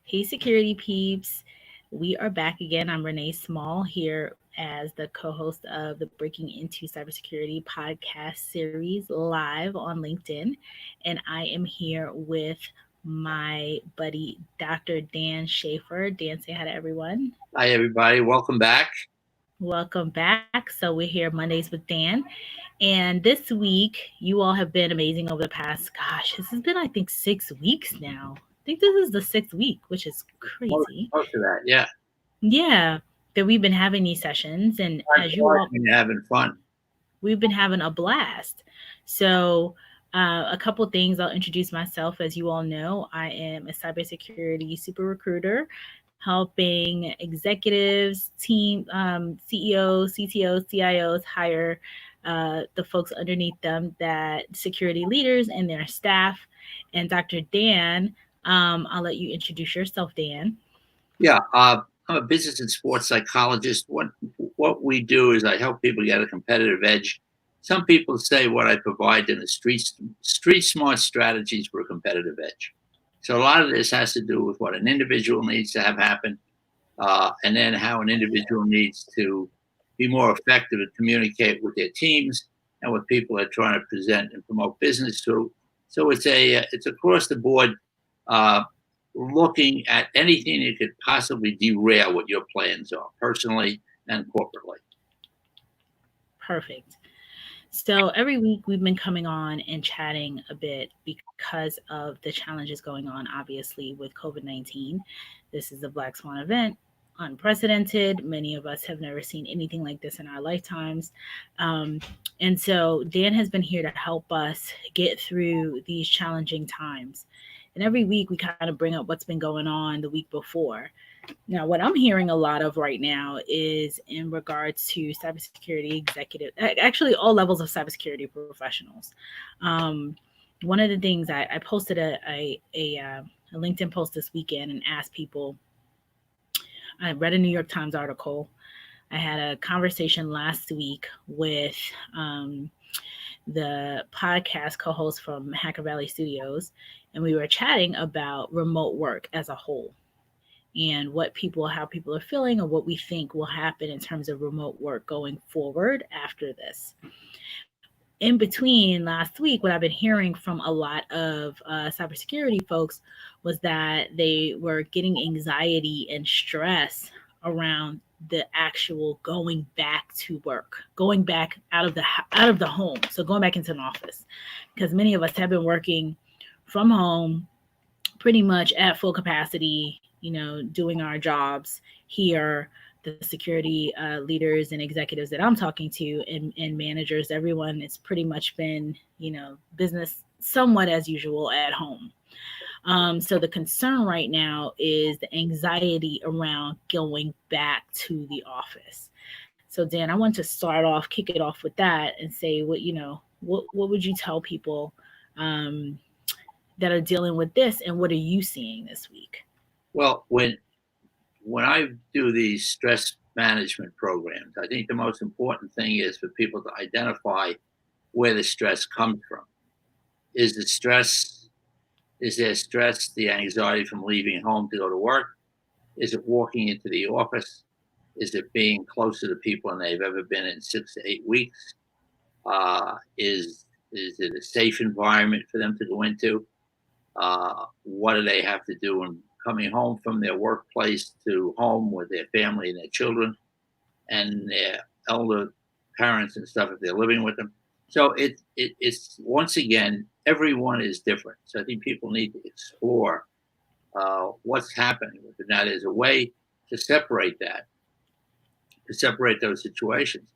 Hey, security peeps. We are back again. I'm Renee Small here as the co host of the Breaking Into Cybersecurity podcast series live on LinkedIn. And I am here with my buddy, Dr. Dan Schaefer. Dan, say hi to everyone. Hi, everybody. Welcome back. Welcome back. So, we're here Mondays with Dan. And this week, you all have been amazing over the past, gosh, this has been, I think, 6 weeks now. I think this is the sixth week, which is Most, crazy. most of that, yeah. Yeah, that we've been having these sessions, and Time as you flies all, when you're having fun. we've been having a blast. So, a couple things. I'll introduce myself. As you all know, I am a cybersecurity super recruiter, helping executives, team CEOs, CTOs, CIOs hire the folks underneath them, that security leaders and their staff. And Dr. Dan, I'll let you introduce yourself, Dan. Yeah, I'm a business and sports psychologist. What we do is I help people get a competitive edge. Some people say what I provide them is street smart strategies for a competitive edge. So a lot of this has to do with what an individual needs to have happen, and then how an individual needs to be more effective and communicate with their teams and with people they're trying to present and promote business to. So it's across the board, uh, looking at anything that could possibly derail what your plans are, personally and corporately. Perfect. So every week we've been coming on and chatting a bit because of the challenges going on, obviously, with COVID-19. This is a Black Swan event, unprecedented. Many of us have never seen anything like this in our lifetimes. Um, and so Dan has been here to help us get through these challenging times. And every week we kind of bring up what's been going on the week before. Now, what I'm hearing a lot of right now is in regards to cybersecurity executive, actually all levels of cybersecurity professionals. Um, One of the things I posted a LinkedIn post this weekend and asked people. I read a New York Times article. I had a conversation last week with the podcast co-host from Hacker Valley Studios, and we were chatting about remote work as a whole and how people are feeling, or what we think will happen in terms of remote work going forward after this. In between last week, what I've been hearing from a lot of cybersecurity folks was that they were getting anxiety and stress around the actual going back to work, going back out of the home, so going back into an office, because many of us have been working from home pretty much at full capacity, doing our jobs here. The security leaders and executives that I'm talking to, and managers, everyone, it's pretty much been, business somewhat as usual at home. So the concern right now is the anxiety around going back to the office. So Dan, I want to start off, kick it off with that, and say what would you tell people um, that are dealing with this, and what are you seeing this week? Well, when I do these stress management programs, I think the most important thing is for people to identify where the stress comes from. Is the stress is there stress, the anxiety from leaving home to go to work? Is it walking into the office? Is it being closer to people than they've ever been in 6 to 8 weeks? Is it a safe environment for them to go into? What do they have to do when coming home from their workplace to home with their family and their children and their elder parents and stuff if they're living with them? So it's once again, everyone is different. So I think people need to explore what's happening with it. Now, there's a way to separate that, to separate those situations.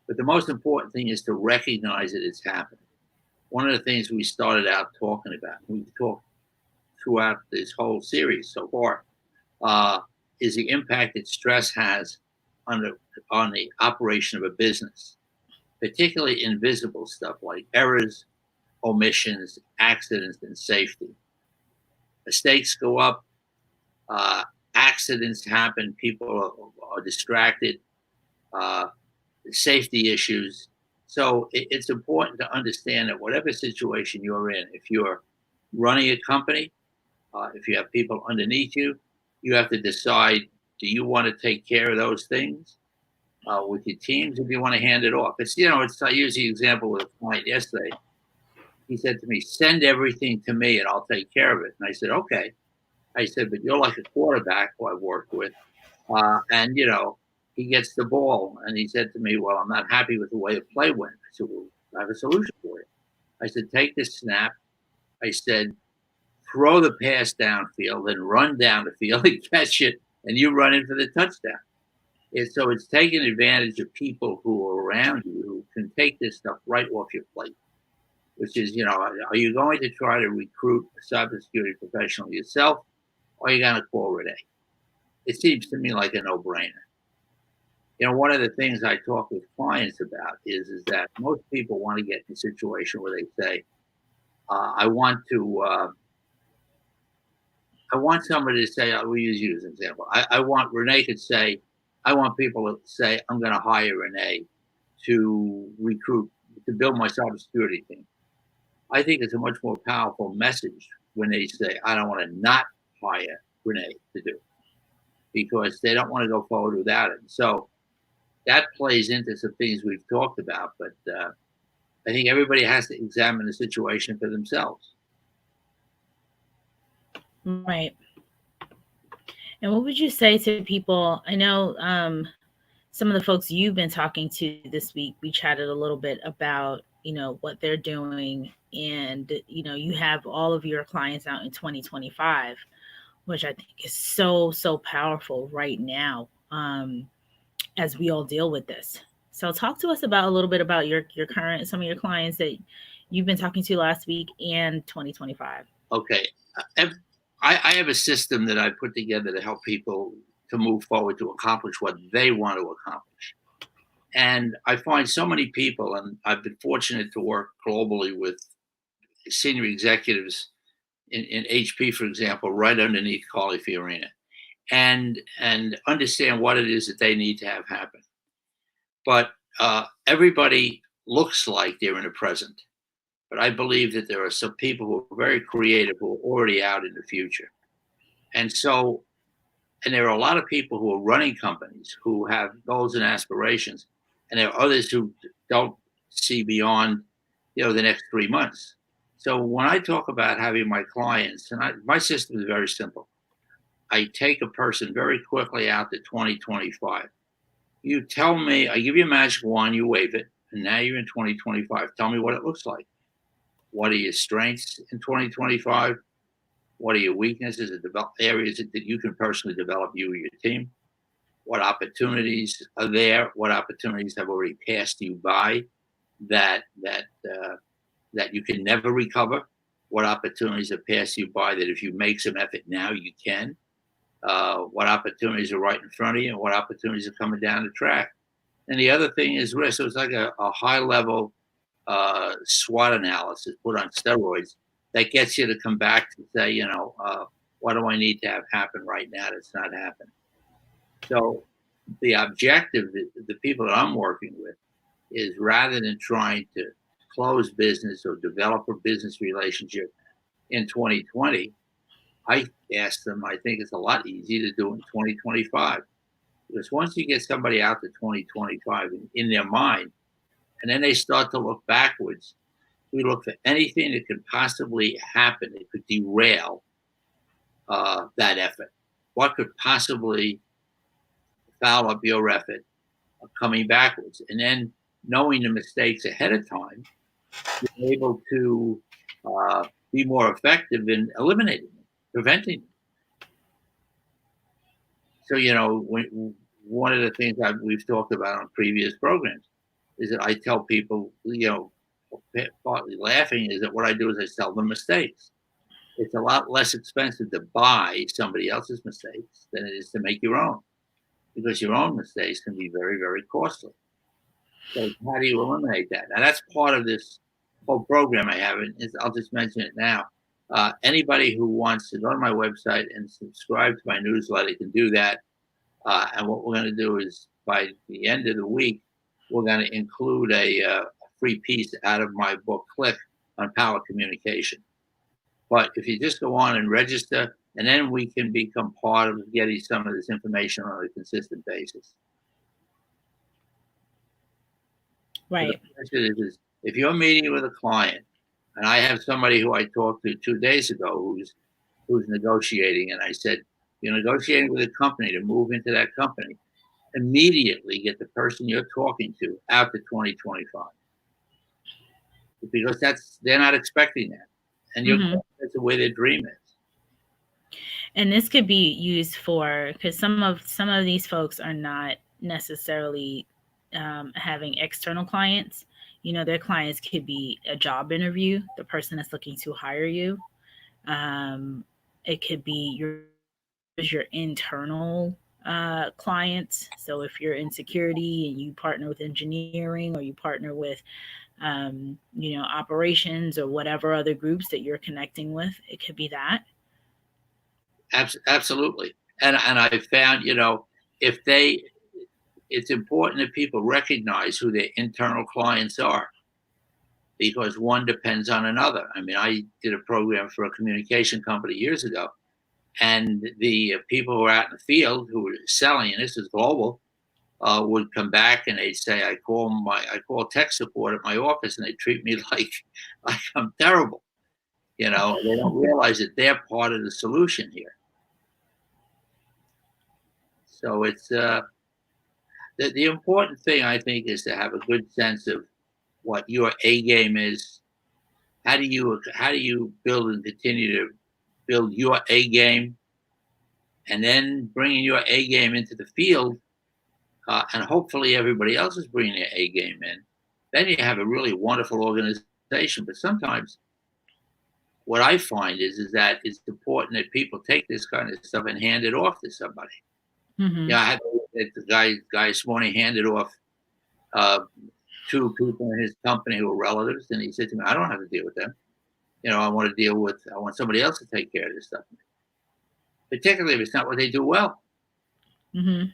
But the most important thing is to recognize that it's happening. One of the things we started out talking about, we talked throughout this whole series so far, uh, is the impact that stress has on the operation of a business, particularly invisible stuff like errors, omissions, accidents, and safety. Mistakes go up, uh, accidents happen, people are distracted, uh, safety issues. So it's important to understand that whatever situation you're in, if you're running a company, if you have people underneath you, You have to decide, do you want to take care of those things with your teams, or do you want to hand it off? I use the example with a client yesterday. He said to me, send everything to me and I'll take care of it. And I said, okay. I said, but you're like a quarterback who I've worked with. And, he gets the ball. And he said to me, well, I'm not happy with the way the play went. I said, well, I have a solution for you. I said, take this snap. I said, throw the pass downfield and run down the field and catch it, and you run in for the touchdown. So it's taking advantage of people who are around you who can take this stuff right off your plate, which is, are you going to try to recruit a cybersecurity professional yourself, or are you going to call Renee? It seems to me like a no-brainer. One of the things I talk with clients about is that most people want to get in a situation where they say, I want somebody to say, we'll use you as an example. Renee could say, I want people to say, I'm going to hire Renee to build my cybersecurity team. I think it's a much more powerful message when they say, I don't want to not hire Renee to do it, because they don't want to go forward without it. So that plays into some things we've talked about, but I think everybody has to examine the situation for themselves. Right. And what would you say to people? I know some of the folks you've been talking to this week, we chatted a little bit about, what they're doing. And, you have all of your clients out in 2025, which I think is so, so powerful right now as we all deal with this. So talk to us about a little bit about your current, some of your clients that you've been talking to last week and 2025. Okay. I have a system that I put together to help people to move forward to accomplish what they want to accomplish. And I find so many people, and I've been fortunate to work globally with senior executives in HP, for example, right underneath Carly Fiorina, and understand what it is that they need to have happen. But everybody looks like they're in the present. But I believe that there are some people who are very creative who are already out in the future. And there are a lot of people who are running companies who have goals and aspirations. And there are others who don't see beyond, the next 3 months. So when I talk about having my clients, my system is very simple. I take a person very quickly out to 2025. You tell me, I give you a magic wand, you wave it, and now you're in 2025. Tell me what it looks like. What are your strengths in 2025? What are your weaknesses and areas that you can personally develop, you or your team? What opportunities are there? What opportunities have already passed you by that you can never recover? What opportunities have passed you by that if you make some effort now, you can? What opportunities are right in front of you, and what opportunities are coming down the track? And the other thing is risk. So it's like a high-level SWOT analysis put on steroids that gets you to come back to say, what do I need to have happen right now that's not happening? So the objective, the people that I'm working with, is rather than trying to close business or develop a business relationship in 2020, I ask them, I think it's a lot easier to do in 2025. Because once you get somebody out to 2025 in their mind, and then they start to look backwards, we look for anything that could possibly happen that could derail that effort. What could possibly foul up your effort of coming backwards? And then knowing the mistakes ahead of time, you're able to be more effective in eliminating them, preventing them. So, one of the things we've talked about on previous programs is that I tell people, partly laughing, is that what I do is I tell them mistakes. It's a lot less expensive to buy somebody else's mistakes than it is to make your own, because your own mistakes can be very, very costly. So how do you eliminate that? Now, that's part of this whole program I have, and I'll just mention it now. Anybody who wants to go to my website and subscribe to my newsletter can do that. And what we're going to do is, by the end of the week, we're going to include a free piece out of my book, Click, on power communication. But if you just go on and register, And then we can become part of getting some of this information on a consistent basis. So the Right. question is if you're meeting with a client, and I have somebody who I talked to 2 days ago who's negotiating, and I said, you're negotiating with a company to move into that company, immediately get the person you're talking to out to 2025. Because they're not expecting that. And that's the way their dream is. And this could be used for, because some of these folks are not necessarily having external clients. You know, their clients could be a job interview, the person that's looking to hire you. It could be your internal clients. So if you're in security and you partner with engineering, or you partner with operations, or whatever other groups that you're connecting with, it could be that. Absolutely. And I found, it's important that people recognize who their internal clients are, because one depends on another. I mean, I did a program for a communication company years ago, and the people who were out in the field who were selling, and this is global, would come back and they'd say, I call tech support at my office, and they treat me like I'm terrible. They don't realize that they're part of the solution here. So it's the important thing, I think, is to have a good sense of what your A game is. How do you build and continue to build your A game, and then bringing your A game into the field, and hopefully everybody else is bringing their A game in. Then you have a really wonderful organization. But sometimes what I find is that it's important that people take this kind of stuff and hand it off to somebody. Mm-hmm. I had the guy this morning handed off 2 people in his company who were relatives, and he said to me, I don't have to deal with them. I want somebody else to take care of this stuff. Particularly if it's not what they do well. Mm-hmm.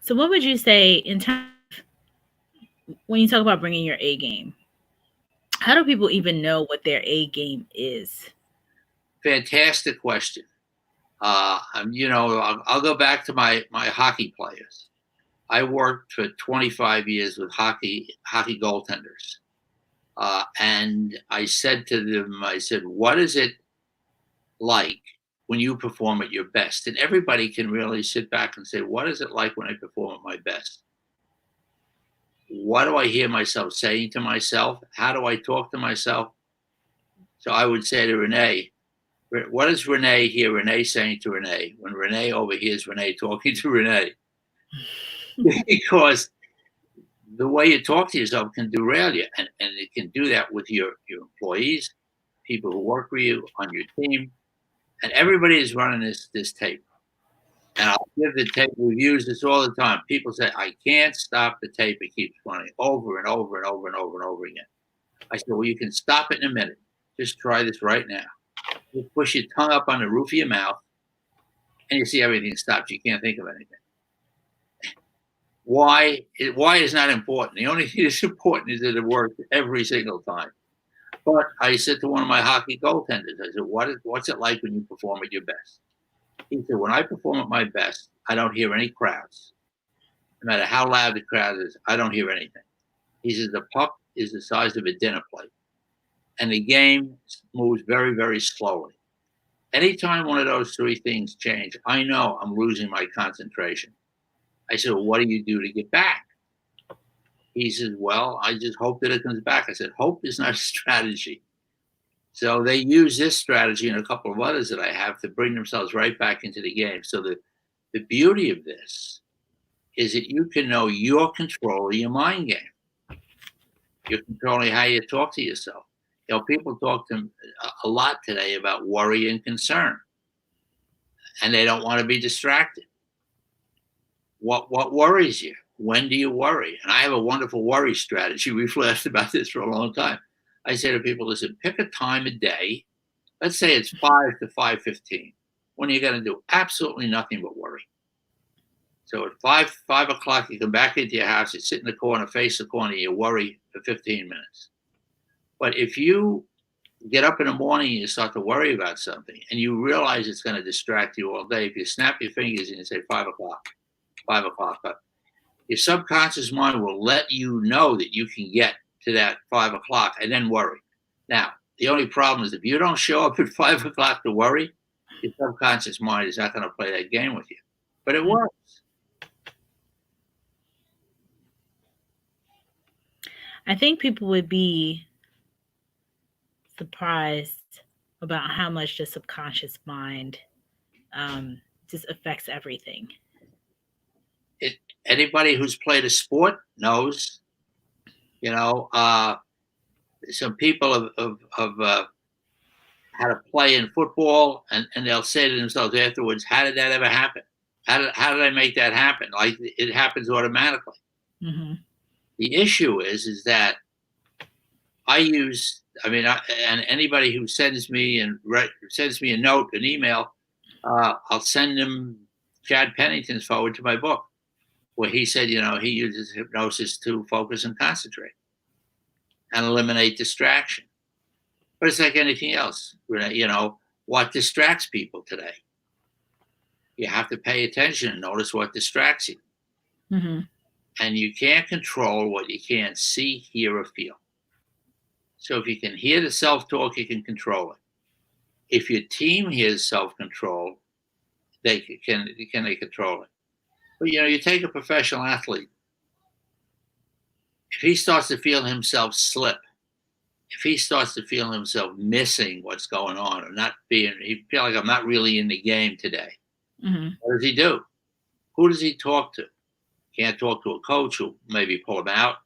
So what would you say in terms of, when you talk about bringing your A game, how do people even know what their A game is? Fantastic question. I'll go back to my hockey players. I worked for 25 years with hockey goaltenders. And I said to them, what is it like when you perform at your best? And everybody can really sit back and say, what is it like when I perform at my best? What do I hear myself saying to myself? How do I talk to myself? So I would say to Renee, what does Renee hear Renee saying to Renee when Renee overhears Renee talking to Renee? Because the way you talk to yourself can derail you, and it can do that with your employees, people who work for you on your team, and everybody is running this tape. And I'll give the tape. We've used this all the time. People say, I can't stop the tape. It keeps running over and over and over and over and over again. I said, well, you can stop it in a minute. Just try this right now. Just push your tongue up on the roof of your mouth, and you see everything stops. You can't think of anything. Why is not important. The only thing that's important is that it works every single time. But I said to one of my hockey goaltenders, I said, what's it like when you perform at your best? He said, when I perform at my best, I don't hear any crowds. No matter how loud the crowd is, I don't hear anything. He says, the puck is the size of a dinner plate, and the game moves very, very slowly. Anytime one of those 3 things change, I know I'm losing my concentration. I said, well, what do you do to get back? He says, well, I just hope that it comes back. I said, hope is not a strategy. So they use this strategy and a couple of others that I have to bring themselves right back into the game. So the beauty of this is that you can know your control of your mind game. You're controlling how you talk to yourself. People talk to a lot today about worry and concern, and they don't want to be distracted. What worries you? When do you worry? And I have a wonderful worry strategy. We've laughed about this for a long time. I say to people, listen, pick a time of day. Let's say it's 5 to 5:15. When are you going to do absolutely nothing but worry? So at 5 o'clock, you come back into your house, you sit in the corner, face the corner, you worry for 15 minutes. But if you get up in the morning and you start to worry about something, and you realize it's going to distract you all day. If you snap your fingers and you say 5 o'clock, 5 o'clock, but your subconscious mind will let you know that you can get to that 5 o'clock and then worry. Now, the only problem is if you don't show up at 5 o'clock to worry, your subconscious mind is not going to play that game with you. But it works. I think people would be surprised about how much the subconscious mind just affects everything. Anybody who's played a sport knows, some people have had to play in football, and they'll say to themselves afterwards, how did that ever happen? How did I make that happen? Like, it happens automatically. Mm-hmm. The issue is that and anybody who sends me a note, an email, I'll send them Chad Pennington's forward to my book, where he said, he uses hypnosis to focus and concentrate and eliminate distraction. But it's like anything else, what distracts people today? You have to pay attention and notice what distracts you. Mm-hmm. And you can't control what you can't see, hear, or feel. So if you can hear the self-talk, you can control it. If your team hears self-control, they can control it. But you take a professional athlete. If he starts to feel himself slip, if he starts to feel himself missing what's going on, or he feel like I'm not really in the game today. Mm-hmm. What does he do? Who does he talk to? Can't talk to a coach who maybe pull him out.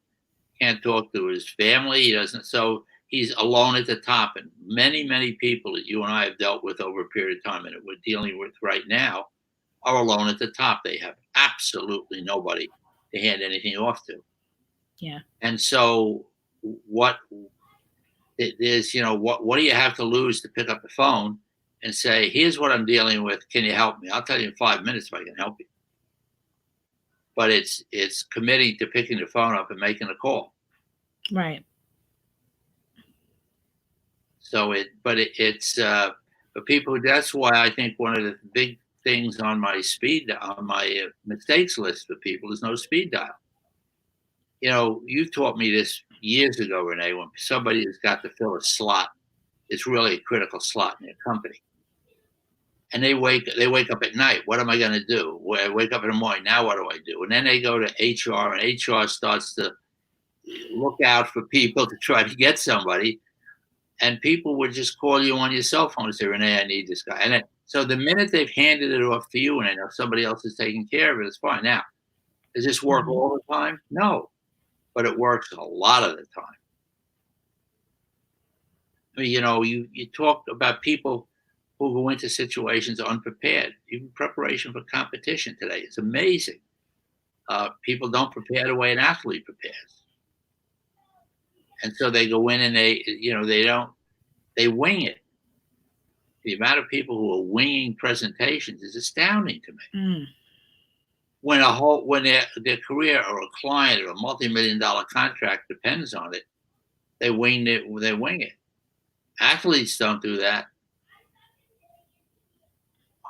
Can't talk to his family. He doesn't. So he's alone at the top. And many, many people that you and I have dealt with over a period of time and that we're dealing with right now are alone at the top. They have absolutely nobody to hand anything off to. Yeah. And so what do you have to lose to pick up the phone and say, here's what I'm dealing with. Can you help me? I'll tell you in 5 minutes if I can help you. But it's committing to picking the phone up and making a call. Right. So for people, that's why I think one of the big things on my mistakes list for people is no speed dial. You taught me this years ago, Renee, when somebody has got to fill a slot, it's really a critical slot in their company. And they wake up at night. What am I going to do? I wake up in the morning. Now what do I do? And then they go to HR, and HR starts to look out for people to try to get somebody. And people would just call you on your cell phone and say, Renee, I need this guy. And so the minute they've handed it off to you and they know somebody else is taking care of it, it's fine. Now, does this work all the time? No, but it works a lot of the time. I mean, you talk about people who go into situations unprepared, even preparation for competition today. It's amazing. People don't prepare the way an athlete prepares. And so they go in and they wing it. The amount of people who are winging presentations is astounding to me. When their career or a client or a multi-million-dollar contract depends on it, they wing it. Athletes don't do that.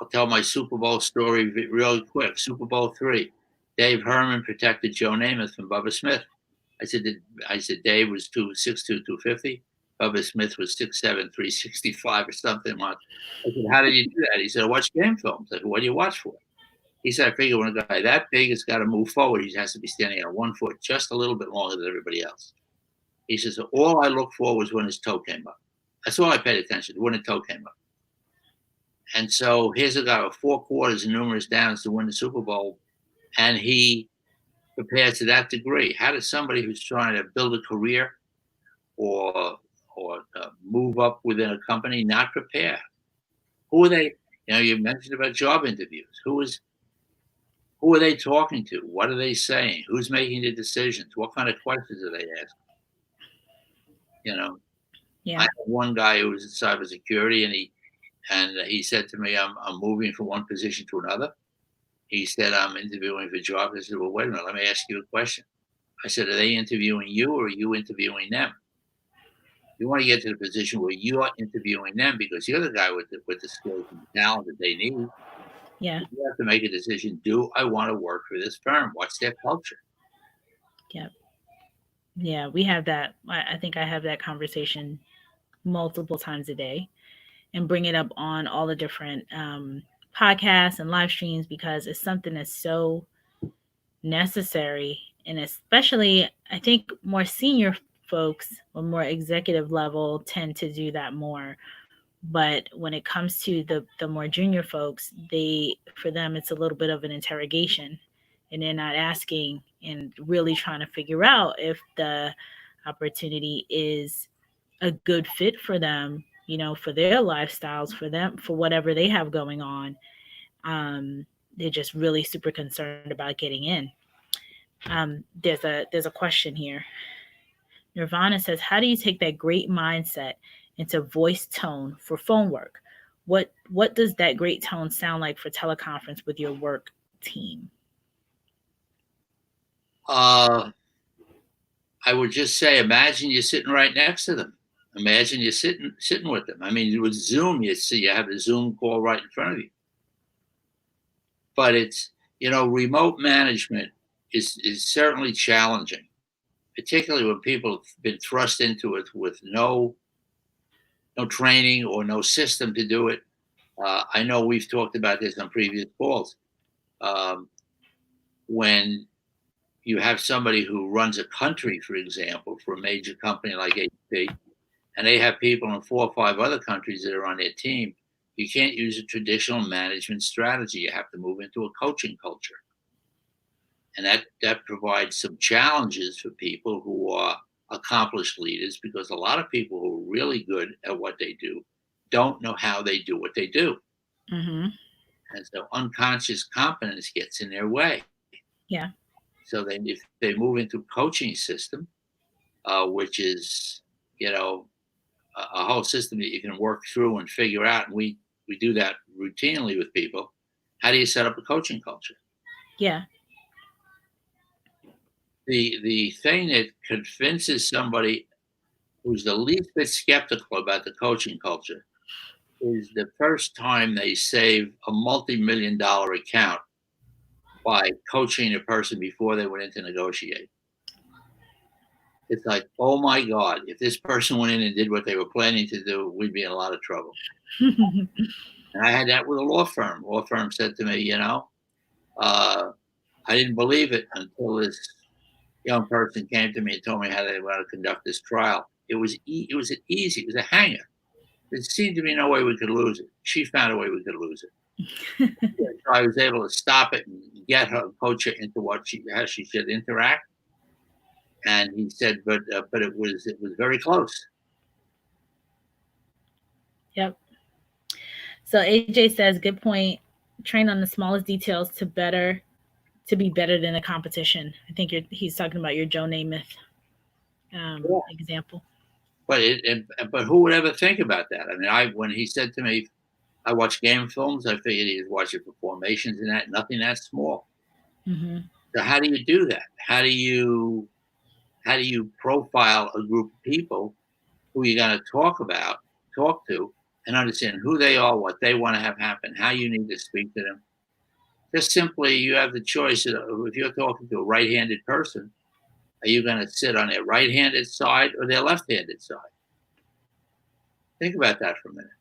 I'll tell my Super Bowl story really quick. Super Bowl III, Dave Herman protected Joe Namath from Bubba Smith. I said Dave was 6'2", 250. Bubba Smith was 6'7", 365 or something like that. I said, how did you do that? He said, I watch game films. I said, what do you watch for? He said, I figure when a guy that big has got to move forward, he has to be standing on one foot just a little bit longer than everybody else. He says, so all I looked for was when his toe came up. That's all I paid attention to, when the toe came up. And so here's a guy with 4 quarters and numerous downs to win the Super Bowl, and he prepared to that degree. How does somebody who's trying to build a career or move up within a company not prepare? Who are they? You mentioned about job interviews. Who are they talking to? What are they saying? Who's making the decisions? What kind of questions are they asking? Yeah. I had one guy who was in cybersecurity, and he said to me, I'm moving from one position to another. He said, I'm interviewing for jobs. I said, well, wait a minute, let me ask you a question. I said, are they interviewing you or are you interviewing them? You want to get to the position where you are interviewing them because you're the guy with the skills and the talent that they need. Yeah. You have to make a decision. Do I want to work for this firm? What's their culture? Yeah. Yeah. We have that. I think I have that conversation multiple times a day and bring it up on all the different podcasts and live streams because it's something that's so necessary. And especially, I think more senior folks or more executive level tend to do that more. But when it comes to the more junior folks, for them it's a little bit of an interrogation, and they're not asking and really trying to figure out if the opportunity is a good fit for them, for their lifestyles, for them, for whatever they have going on. They're just really super concerned about getting in. There's a question here. Nirvana says, "How do you take that great mindset into voice tone for phone work? What does that great tone sound like for teleconference with your work team?" I would just say, imagine you're sitting right next to them. Imagine you're sitting with them. I mean, with Zoom, you see, you have a Zoom call right in front of you. But it's, remote management is certainly challenging, particularly when people have been thrust into it with no training or no system to do it. I know we've talked about this on previous calls. When you have somebody who runs a country, for example, for a major company like HP, and they have people in 4 or 5 other countries that are on their team, you can't use a traditional management strategy. You have to move into a coaching culture. And that provides some challenges for people who are accomplished leaders, because a lot of people who are really good at what they do don't know how they do what they do. Mm-hmm. And so unconscious competence gets in their way. Yeah. So then if they move into coaching system, which is, a whole system that you can work through and figure out, and we do that routinely with people. How do you set up a coaching culture? Yeah. The thing that convinces somebody who's the least bit skeptical about the coaching culture is the first time they save a multi-million-dollar account by coaching a person before they went in to negotiate. It's like, oh my God, if this person went in and did what they were planning to do, we'd be in a lot of trouble. And I had that with a law firm. Law firm said to me, I didn't believe it until this young person came to me and told me how they were going to conduct this trial. It was easy. It was a hanger. There seemed to be no way we could lose it. She found a way we could lose it. So I was able to stop it and get her, coach her into how she should interact. And he said, but it was very close. Yep. So AJ says, "Good point. Train on the smallest details to be better than the competition." I think he's talking about your Joe Namath example. But who would ever think about that? I mean, when he said to me, I watch game films, I figured he was watching for formations and nothing that small. Mm-hmm. So how do you do that? How do you profile a group of people who you're going to talk to, and understand who they are, what they want to have happen, how you need to speak to them? Just simply, you have the choice. If you're talking to a right-handed person, are you going to sit on their right-handed side or their left-handed side? Think about that for a minute.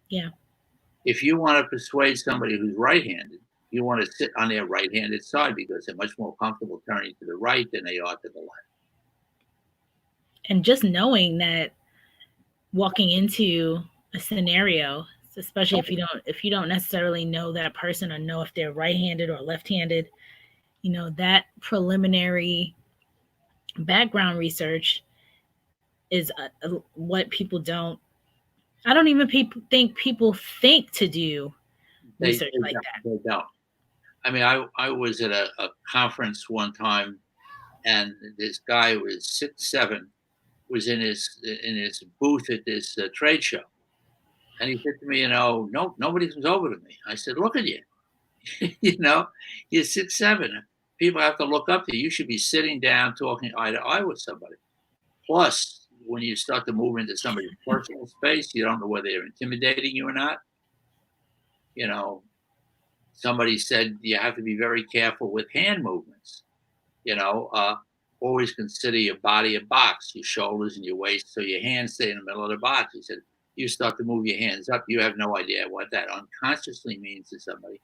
Yeah. If you want to persuade somebody who's right-handed, you want to sit on their right-handed side because they're much more comfortable turning to the right than they are to the left. And just knowing that, walking into a scenario, especially if you don't necessarily know that person or know if they're right-handed or left-handed, that preliminary background research is what people don't. I don't even think people think to do research like that. They don't. I mean, I was at a conference one time, and this guy who was 6'7" was in his booth at this trade show, and he said to me, no, nobody comes over to me. I said, look at you, you're 6'7". People have to look up to you. You should be sitting down, talking eye to eye with somebody. Plus, when you start to move into somebody's personal space, you don't know whether they're intimidating you or not. You know, somebody said you have to be very careful with hand movements. You know, always consider your body a box, your shoulders and your waist, so your hands stay in the middle of the box. He said, you start to move your hands up, you have no idea what that unconsciously means to somebody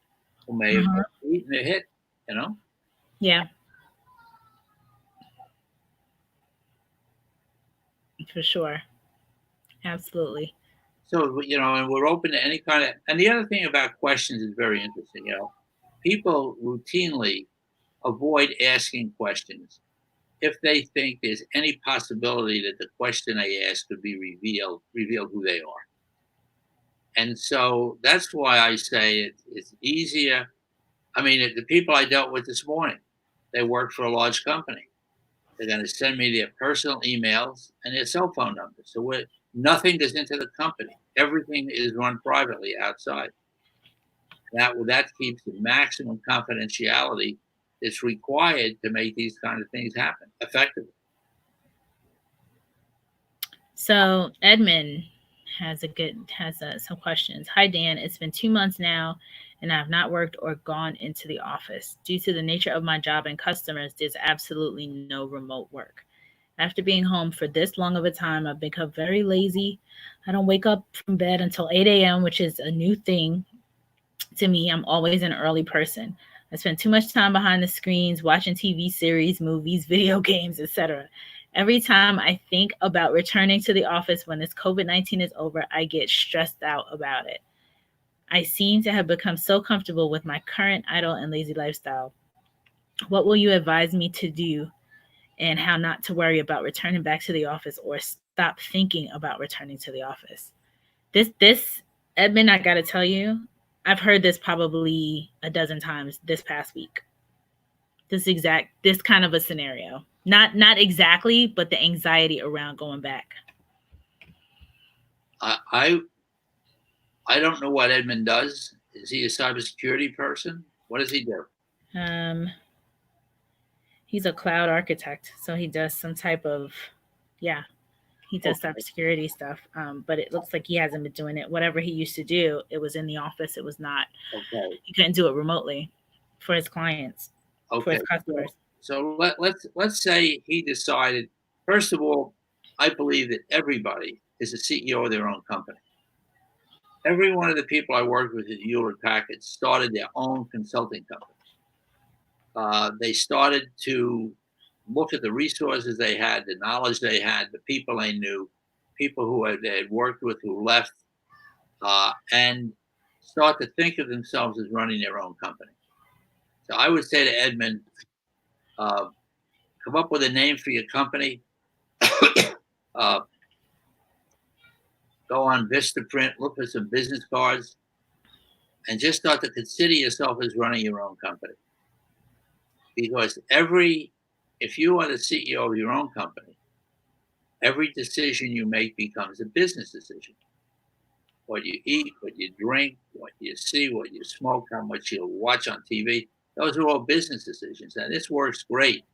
who may have eaten a hit, you know? Yeah. For sure. Absolutely. So, you know, and we're open to any kind of, and the other thing about questions is very interesting, you know, people routinely avoid asking questions if they think there's any possibility that the question they ask could be reveal who they are. And so that's why I say it's easier. I mean, the people I dealt with this morning, they work for a large company. They're going to send me their personal emails and their cell phone numbers. So nothing goes into the company. Everything is run privately outside. That keeps the maximum confidentiality that's required to make these kind of things happen effectively. So Edmund has some questions. Hi Dan, it's been 2 months now and I have not worked or gone into the office. Due to the nature of my job and customers, there's absolutely no remote work. After being home for this long of a time, I've become very lazy. I don't wake up from bed until 8 a.m., which is a new thing to me. I'm always an early person. I spend too much time behind the screens, watching TV series, movies, video games, etc. Every time I think about returning to the office when this COVID-19 is over, I get stressed out about it. I seem to have become so comfortable with my current idle and lazy lifestyle. What will you advise me to do and how not to worry about returning back to the office or stop thinking about returning to the office? This Edmund, I got to tell you, I've heard this probably a dozen times this past week. This kind of a scenario. Not exactly, but the anxiety around going back. I don't know what Edmund does. Is he a cybersecurity person? What does he do? He's a cloud architect, so he does some type of, he does cybersecurity stuff. But it looks like he hasn't been doing it. Whatever he used to do, it was in the office. It was not. Okay. He couldn't do it remotely for his clients, for his customers. So let's say he decided. First of all, I believe that everybody is a CEO of their own company. Every one of the people I worked with at Hewlett Packard started their own consulting company. They started to look at the resources they had, the knowledge they had, the people they knew, people who they had worked with who left, and start to think of themselves as running their own company. So I would say to Edmund, come up with a name for your company. Go on Vistaprint, look for some business cards, and just start to consider yourself as running your own company. Because if you are the CEO of your own company, every decision you make becomes a business decision. What you eat, what you drink, what you see, what you smoke, how much you watch on TV, those are all business decisions. And this works great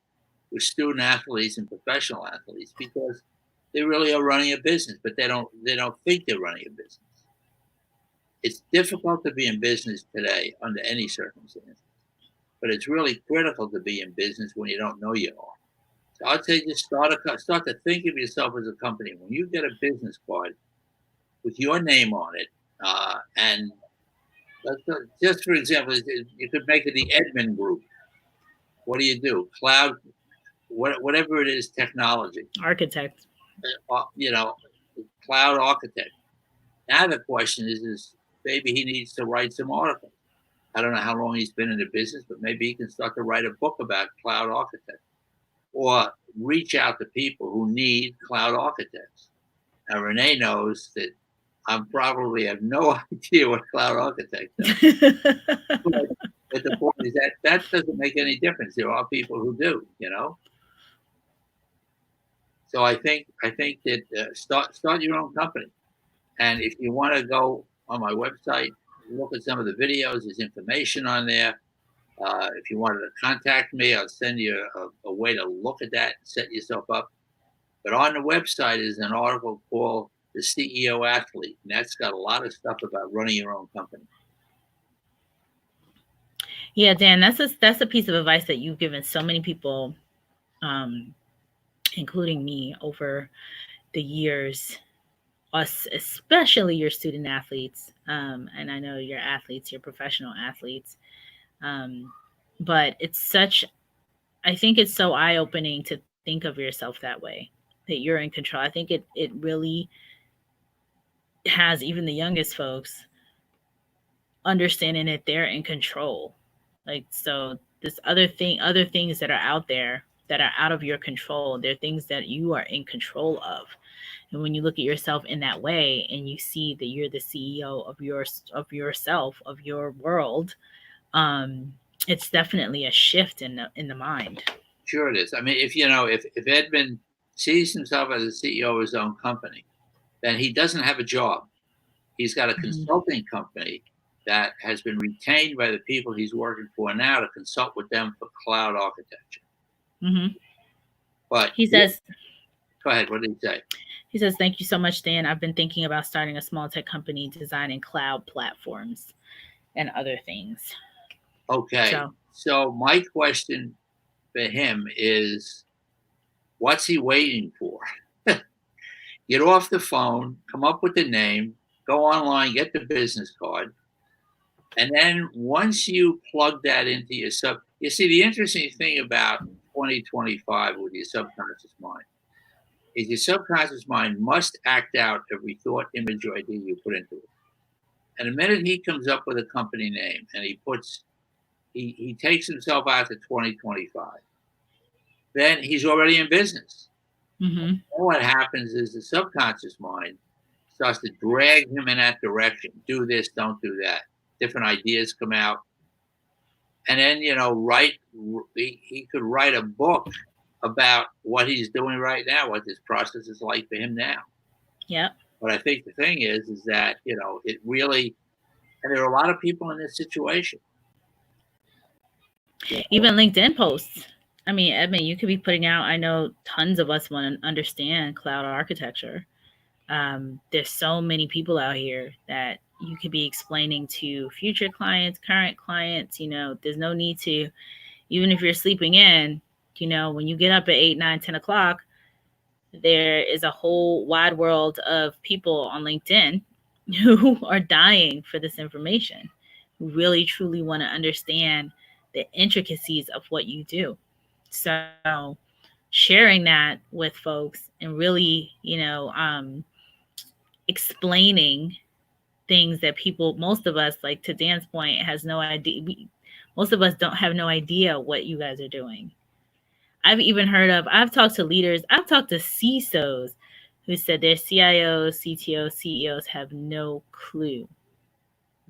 with student athletes and professional athletes because they really are running a business, but they don't think they're running a business. It's difficult to be in business today under any circumstances, but it's really critical to be in business when you don't know you are. So I'd say just start to think of yourself as a company. When you get a business card with your name on it, and just for example, you could make it the Edmund Group. What do? Cloud, whatever it is, technology. Architect. Cloud architect. Now the question is maybe he needs to write some articles. I don't know how long he's been in the business, but maybe he can start to write a book about cloud architects or reach out to people who need cloud architects. Now, Renee knows that I probably have no idea what cloud architect does. But the point is that doesn't make any difference. There are people who do, So I think that start your own company. And if you want to go on my website, look at some of the videos. There's information on there. If you wanted to contact me, I'll send you a way to look at that and set yourself up. But on the website is an article called The CEO Athlete, and that's got a lot of stuff about running your own company. Yeah, Dan, that's a piece of advice that you've given so many people, including me, over the years, us, especially your student athletes. And I know your athletes, your professional athletes. But I think it's so eye-opening to think of yourself that way, that you're in control. I think it really has even the youngest folks understanding that they're in control. Like, so this other things that are out there that are out of your control, they're things that you are in control of. And when you look at yourself in that way and you see that you're the CEO of yourself, of your world, it's definitely a shift in the mind. Sure it is. I mean, if Edmund sees himself as a CEO of his own company, then he doesn't have a job. He's got a consulting company that has been retained by the people he's working for now to consult with them for cloud architecture. Mm-hmm. But he says, go ahead. What did he say? He says, "Thank you so much, Dan. I've been thinking about starting a small tech company designing cloud platforms and other things." Okay. So my question for him is, what's he waiting for? Get off the phone, come up with the name, go online, get the business card. And then once you plug that into you see, the interesting thing about 2025 with your subconscious mind is your subconscious mind must act out every thought, image, or idea you put into it. And the minute he comes up with a company name and he takes himself out to 2025, then he's already in business. Mm-hmm. And what happens is the subconscious mind starts to drag him in that direction. Do this, don't do that. Different ideas come out. And then, he could write a book about what he's doing right now, what this process is like for him now. Yeah. But I think the thing is that, it really, and there are a lot of people in this situation. Even LinkedIn posts. I mean, Edmund, you could be putting out, I know tons of us want to understand cloud architecture. There's so many people out here that you could be explaining to future clients, current clients. There's no need to, even if you're sleeping in, when you get up at 8, 9, 10 o'clock, there is a whole wide world of people on LinkedIn who are dying for this information, who really truly want to understand the intricacies of what you do. So sharing that with folks and really, explaining things that most of us, like to Dan's point, has no idea. Most of us don't have no idea what you guys are doing. I've talked to leaders, I've talked to CISOs who said their CIOs, CTOs, CEOs have no clue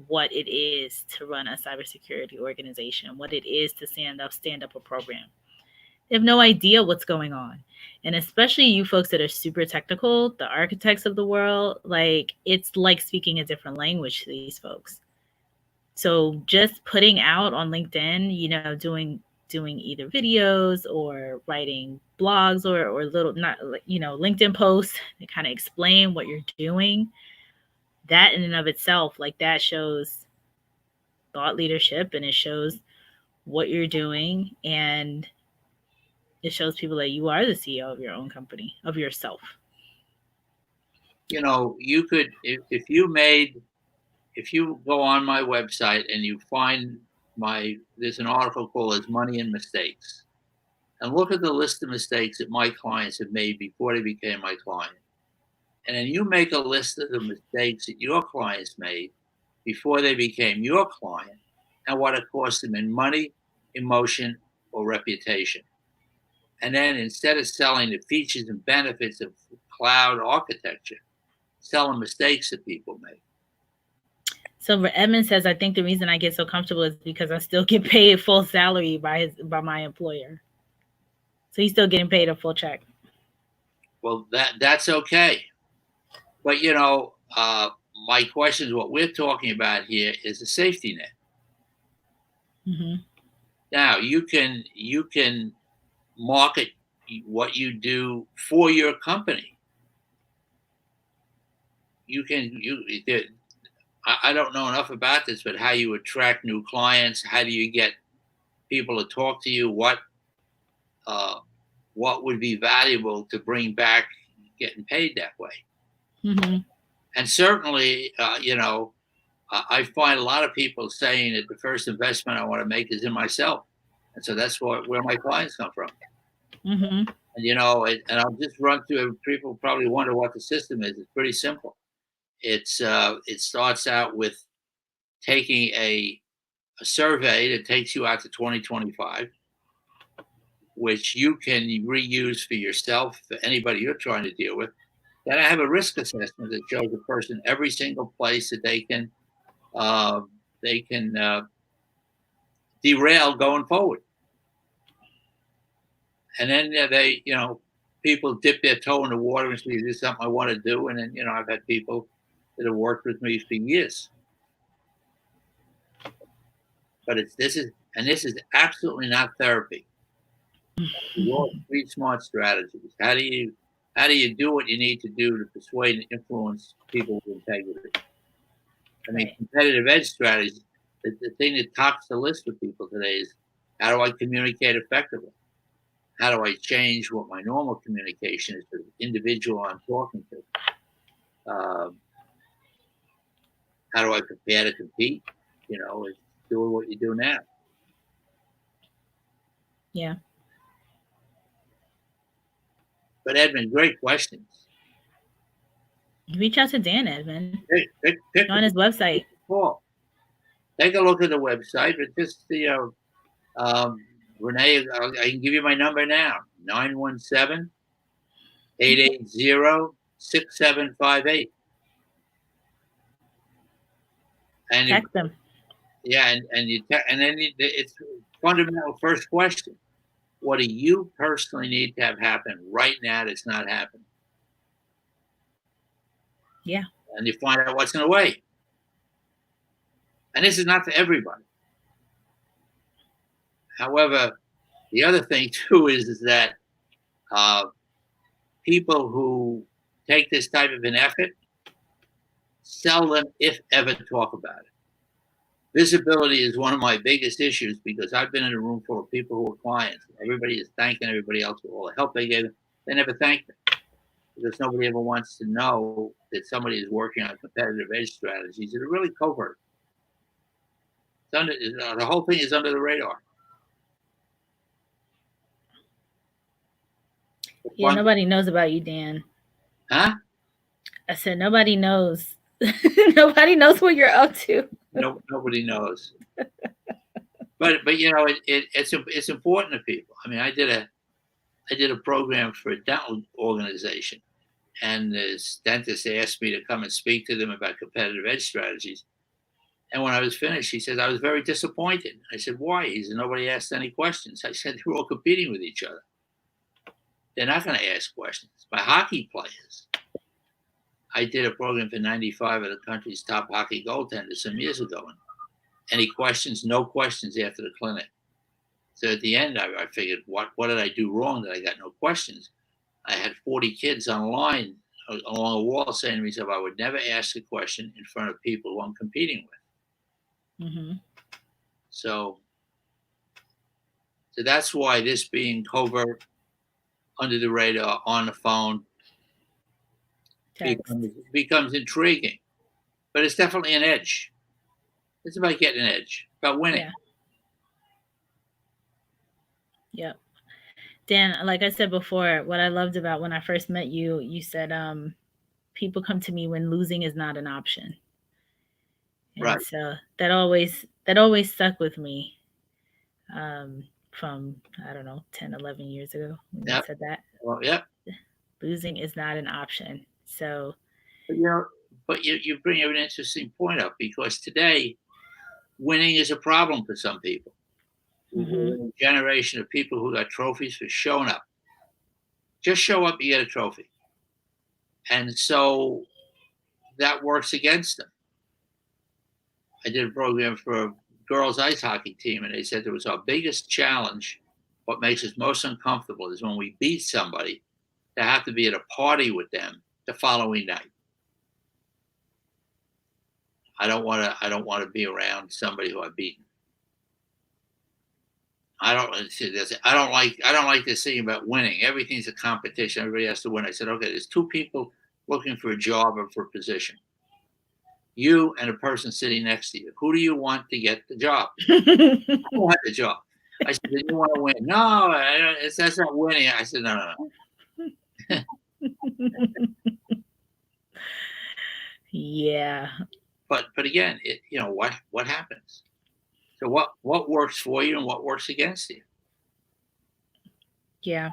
what it is to run a cybersecurity organization, what it is to stand up a program. They have no idea what's going on. And especially you folks that are super technical, the architects of the world, it's like speaking a different language to these folks. So just putting out on LinkedIn, doing either videos or writing blogs or little, not, LinkedIn posts that kind of explain what you're doing, that in and of itself, that shows thought leadership, and it shows what you're doing, and it shows people that you are the CEO of your own company, of yourself. You could, if you go on my website and you find there's an article called "Is Money and Mistakes," and look at the list of mistakes that my clients have made before they became my client. And then you make a list of the mistakes that your clients made before they became your client and what it cost them in money, emotion, or reputation. And then instead of selling the features and benefits of cloud architecture, sell the mistakes that people make. So Edmund says, I think the reason I get so comfortable is because I still get paid full salary by my employer. So he's still getting paid a full check. Well, that's okay. But, my question is, what we're talking about here is a safety net. Mm-hmm. Now, you can market what you do for your company. I don't know enough about this, but how you attract new clients, how do you get people to talk to you, what would be valuable to bring back getting paid that way. Mm-hmm. And certainly, I find a lot of people saying that the first investment I want to make is in myself. And so that's where my clients come from. Mm-hmm. And, and I'll just run through it. People probably wonder what the system is. It's pretty simple. It starts out with taking a survey that takes you out to 2025, which you can reuse for yourself, for anybody you're trying to deal with. Then I have a risk assessment that shows a person every single place that they can derail going forward. And then people dip their toe in the water and say, "Is this something I want to do?" And then I've had people that have worked with me for years. But this is absolutely not therapy. Street smart strategies. How do you do what you need to do to persuade and influence people with integrity? I mean, competitive edge strategies. The thing that tops the list with people today is, how do I communicate effectively? How do I change what my normal communication is to the individual I'm talking to? How do I prepare to compete? It's doing what you do now. Yeah. But Edmund, great questions. Reach out to Dan, Edmund. Pick on his website. Take a look at the website, but just Renee, I can give you my number now: 917-880-6758. And text them. Yeah, and then it's fundamental first question: what do you personally need to have happen right now that's not happening? Yeah. And you find out what's in the way. And this is not for everybody. However, the other thing too is that people who take this type of an effort seldom, if ever, talk about it. Visibility is one of my biggest issues, because I've been in a room full of people who are clients. Everybody is thanking everybody else for all the help they gave them. They never thank them, because nobody ever wants to know that somebody is working on competitive edge strategies that are really covert. The whole thing is under the radar. Yeah, nobody knows about you, Dan. Huh? I said nobody knows. Nobody knows what you're up to. No, nobody knows. But it's important to people. I mean, I did a program for a dental organization, and this dentist asked me to come and speak to them about competitive edge strategies. And when I was finished, he said, "I was very disappointed." I said, "Why?" He said, "Nobody asked any questions." I said, "They're all competing with each other. They're not going to ask questions." My hockey players. I did a program for 95 of the country's top hockey goaltenders some years ago. Any questions? No questions after the clinic. So at the end, I figured, what did I do wrong that I got no questions? I had 40 kids online along a wall saying to me, "I would never ask a question in front of people who I'm competing with." Mm-hmm. So that's why this being covert, under the radar, on the phone, becomes intriguing. But it's definitely an edge. It's about getting an edge, about winning. Yeah. Yep. Dan, like I said before, what I loved about when I first met you, you said people come to me when losing is not an option. And right. So that always stuck with me. From, I don't know, 10, 11 years ago when you said that. Well, yeah. Losing is not an option. So, but you bring an interesting point up, because today winning is a problem for some people. Mm-hmm. A generation of people who got trophies for showing up. Just show up, you get a trophy. And so that works against them. I did a program for a girls ice hockey team, and they said there was our biggest challenge what makes us most uncomfortable is when we beat somebody to have to be at a party with them the following night. I don't want to be around somebody who I've beaten. I don't like this thing about winning. Everything's a competition. Everybody has to win. I said, okay, there's two people looking for a job or for a position. You and a person sitting next to you. Who do you want to get the job? I don't want the job. I said, do you want to win? No, that's not winning. I said, no. Yeah. But again, what happens? So what works for you and what works against you? Yeah.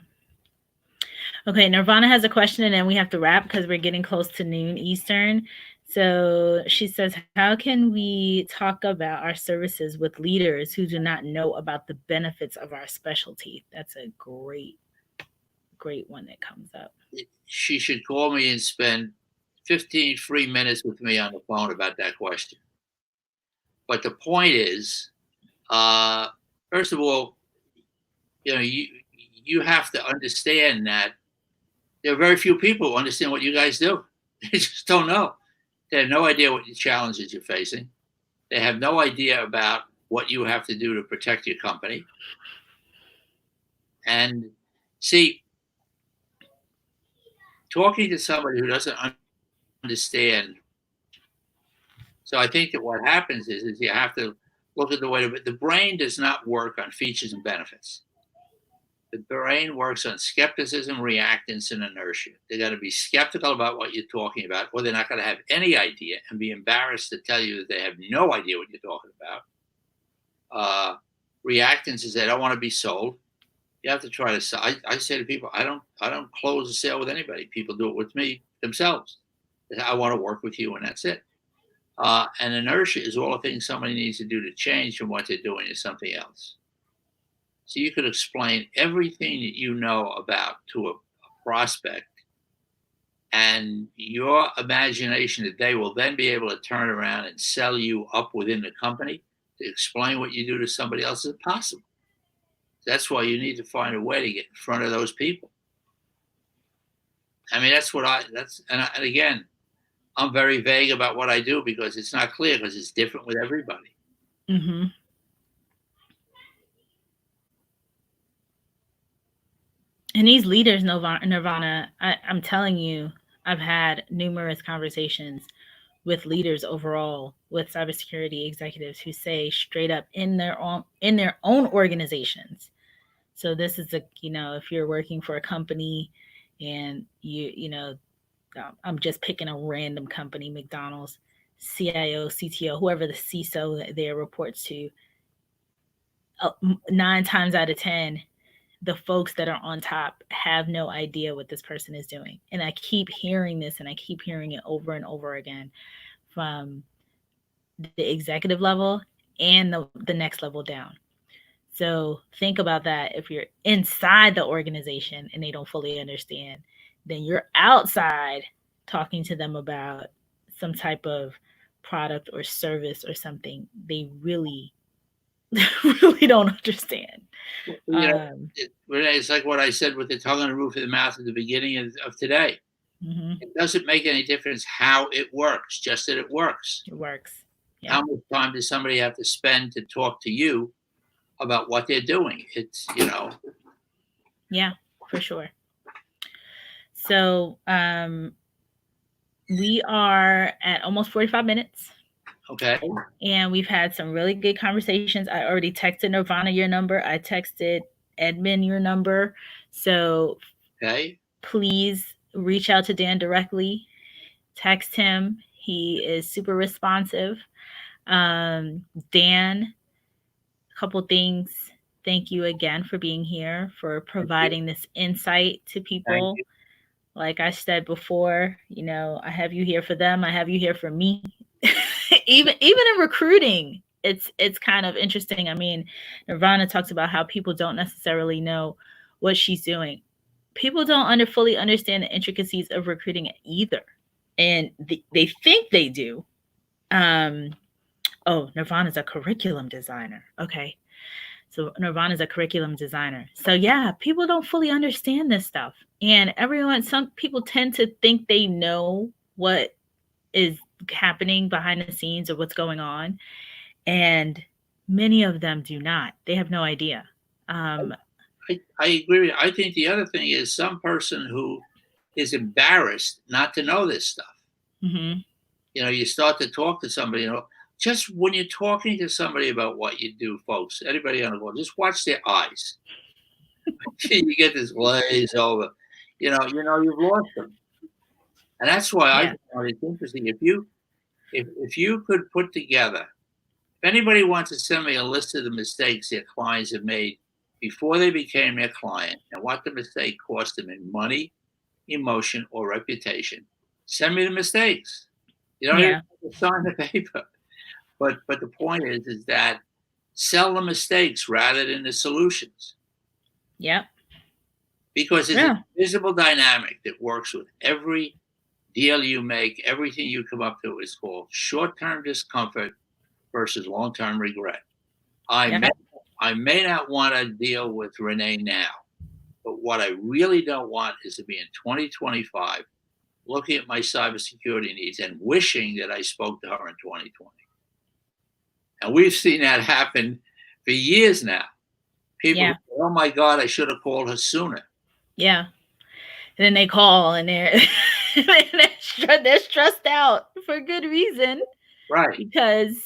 Okay, Nirvana has a question, and then we have to wrap because we're getting close to noon Eastern. So she says, how can we talk about our services with leaders who do not know about the benefits of our specialty? That's a great one that comes up. She should call me and spend 15 free minutes with me on the phone about that question. But the point is, first of all, you have to understand that there are very few people who understand what you guys do. They just don't know. They have no idea what the challenges you're facing. They have no idea about what you have to do to protect your company. And see, talking to somebody who doesn't understand. So I think that what happens is you have to look at the way the brain does not work on features and benefits. The brain works on skepticism, reactance, and inertia. They're going to be skeptical about what you're talking about, or they're not going to have any idea and be embarrassed to tell you that they have no idea what you're talking about. Reactance is they don't want to be sold. You have to try to. I say to people, I don't close a sale with anybody. People do it with me themselves. I want to work with you, and that's it. And inertia is all the things somebody needs to do to change from what they're doing to something else. So you could explain everything that you know about to a prospect, and your imagination that they will then be able to turn around and sell you up within the company to explain what you do to somebody else is possible. That's why you need to find a way to get in front of those people. I mean, and again, I'm very vague about what I do because it's not clear because it's different with everybody. Mm-hmm. And these leaders, Nirvana, I'm telling you, I've had numerous conversations with leaders overall, with cybersecurity executives who say straight up in their own organizations. So this is if you're working for a company and I'm just picking a random company, McDonald's, CIO, CTO, whoever the CISO there reports to, 9 times out of 10, the folks that are on top have no idea what this person is doing. And I keep hearing this, and I keep hearing it over and over again from the executive level and the next level down. So think about that. If you're inside the organization and they don't fully understand, then you're outside talking to them about some type of product or service or something they really don't understand. It's like what I said with the tongue on the roof of the mouth at the beginning of today. Mm-hmm. It doesn't make any difference how it works, just that it works. It works. Yeah. How much time does somebody have to spend to talk to you about what they're doing? It's, Yeah, for sure. So we are at almost 45 minutes. Okay. And we've had some really good conversations. I already texted Nirvana your number. I texted Edmund your number. So please reach out to Dan directly. Text him. He is super responsive. Dan, a couple things. Thank you again for being here, for providing this insight to people. Like I said before, I have you here for them. I have you here for me. even in recruiting, it's kind of interesting. I mean, Nirvana talks about how people don't necessarily know what she's doing. People don't fully understand the intricacies of recruiting either, and they think they do. Nirvana's a curriculum designer. Okay, So Nirvana is a curriculum designer. So yeah, people don't fully understand this stuff. And some people tend to think they know what is happening behind the scenes or what's going on. And many of them do not. They have no idea. I agree with you. I think the other thing is some person who is embarrassed not to know this stuff. Mm-hmm. You start to talk to somebody, just when you're talking to somebody about what you do, folks, anybody on the world, just watch their eyes. You get this glaze over, you've lost them. And that's why I find it interesting. If you could put together, if anybody wants to send me a list of the mistakes their clients have made before they became their client and what the mistake cost them in money, emotion, or reputation, send me the mistakes. You don't even have to sign the paper. But the point is that sell the mistakes rather than the solutions. Yep. Because it's a visible dynamic that works with every deal you make, everything you come up to is called short-term discomfort versus long-term regret. I may not want to deal with Renee now, but what I really don't want is to be in 2025 looking at my cybersecurity needs and wishing that I spoke to her in 2020. And we've seen that happen for years now. People say, oh my God, I should have called her sooner. Yeah. And then they call and they're stressed out for good reason. Right. Because,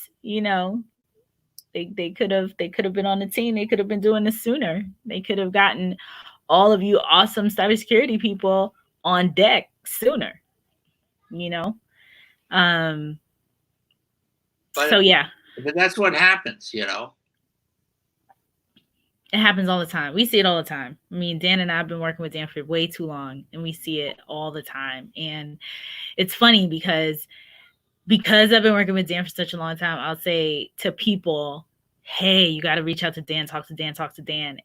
they could have been on the team. They could have been doing this sooner. They could have gotten all of you awesome cybersecurity people on deck sooner. But that's what happens, It happens all the time. We see it all the time. I mean, Dan and I have been working with Dan for way too long, and we see it all the time. And it's funny because I've been working with Dan for such a long time, I'll say to people, hey, you got to reach out to Dan, talk to Dan.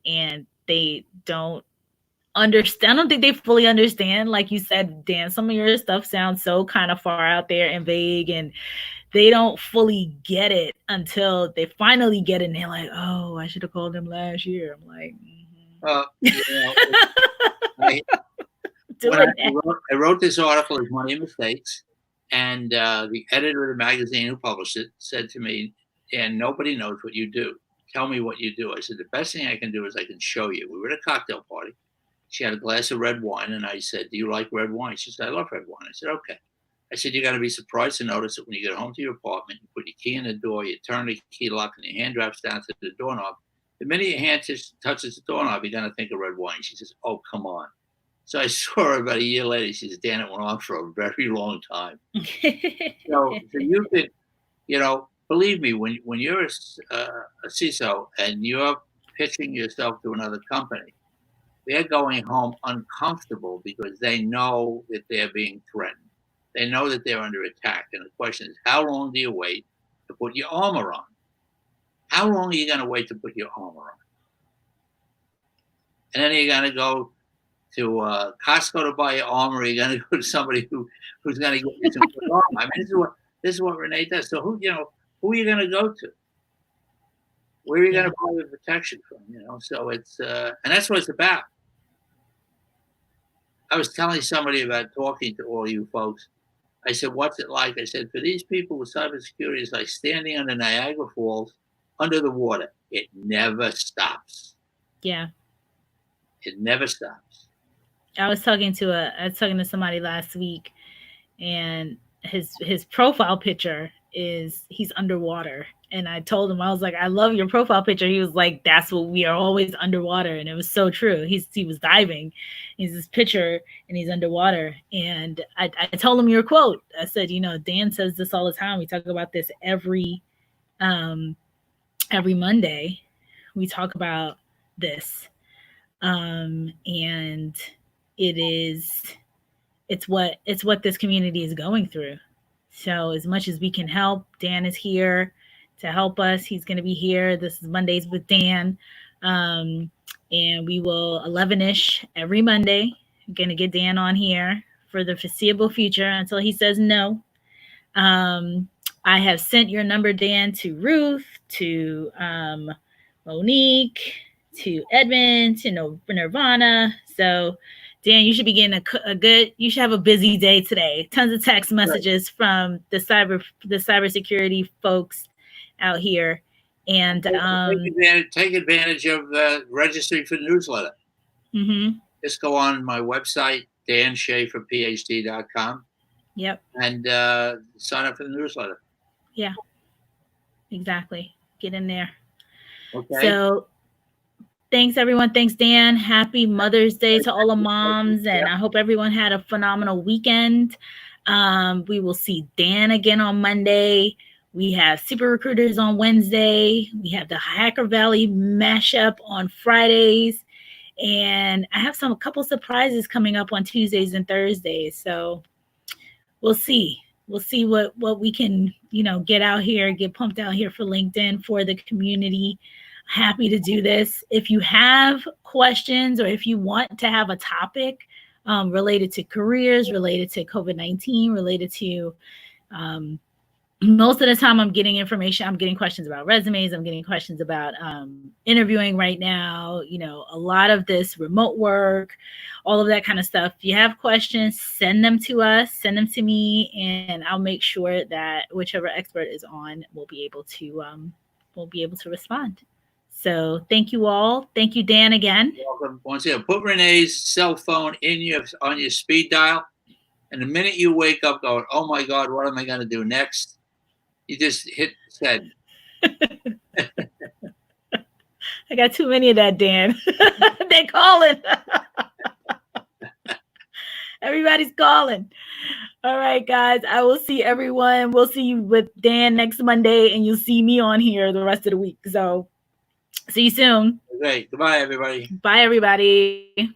And they don't understand. I don't think they fully understand. Like you said, Dan, some of your stuff sounds so kind of far out there and vague, and they don't fully get it until they finally get it. And they're like, oh, I should have called them last year. I'm like, I wrote this article as Money and Mistakes. And the editor of the magazine who published it said to me, Dan, nobody knows what you do. Tell me what you do. I said, the best thing I can do is I can show you. We were at a cocktail party. She had a glass of red wine. And I said, do you like red wine? She said, I love red wine. I said, okay. I said, you're going to be surprised to notice that when you get home to your apartment, you put your key in the door, you turn the key lock, and your hand drops down to the doorknob. The minute your hand touches the doorknob, you're going to think of red wine. She says, oh, come on. So I saw her about a year later. She says, Dan, it went on for a very long time. So you could, believe me, when you're a CISO and you're pitching yourself to another company, they're going home uncomfortable because they know that they're being threatened. They know that they're under attack. And the question is, how long do you wait to put your armor on? How long are you going to wait to put your armor on? And then you're going to go to Costco to buy your armor. You're going to go to somebody who's going to get you some good armor. I mean, this is what Renee does. So who are you going to go to? Where are you going to buy your protection from? So it's and that's what it's about. I was telling somebody about talking to all you folks. I said, what's it like? I said, for these people with cybersecurity, it's like standing under Niagara Falls under the water. It never stops. Yeah. It never stops. I was talking to somebody last week, and his profile picture is he's underwater. And I told him, I was like, I love your profile picture. He was like, that's what we are, always underwater. And it was so true. He was diving. He's this picture and he's underwater. And I told him your quote. I said, Dan says this all the time. We talk about this every Monday. We talk about this. And it's what this community is going through. So as much as we can help, Dan is here to help us. He's going to be here. This is Mondays with Dan. And we will 11-ish every Monday. I'm going to get Dan on here for the foreseeable future until he says no. I have sent your number, Dan, to Ruth, to Monique, to Edmund, to Nirvana. So, Dan, you should be getting a good. You should have a busy day today. Tons of text messages from the cybersecurity folks out here, and take advantage of registering for the newsletter. Mm-hmm. Just go on my website, danschaferphd.com. Yep. And sign up for the newsletter. Yeah. Exactly. Get in there. Okay. So thanks, everyone. Thanks, Dan. Happy Mother's Day to all the moms. And I hope everyone had a phenomenal weekend. We will see Dan again on Monday. We have Super Recruiters on Wednesday. We have the Hacker Valley mashup on Fridays. And I have a couple surprises coming up on Tuesdays and Thursdays. So we'll see. We'll see what we can, get out here, get pumped out here for LinkedIn, for the community. Happy to do this. If you have questions or if you want to have a topic related to careers, related to COVID-19, related to most of the time I'm getting information. I'm getting questions about resumes. I'm getting questions about interviewing right now. A lot of this remote work, all of that kind of stuff. If you have questions, send them to us, send them to me, and I'll make sure that whichever expert is on will be able to respond. So thank you all. Thank you, Dan, again. You're welcome. Once again, put Renee's cell phone on your speed dial, and the minute you wake up going, "Oh my God, what am I going to do next?" You just hit send. I got too many of that, Dan. They're calling. Everybody's calling. All right, guys. I will see everyone. We'll see you with Dan next Monday, and you'll see me on here the rest of the week. So see you soon. Okay. Goodbye, everybody. Bye, everybody.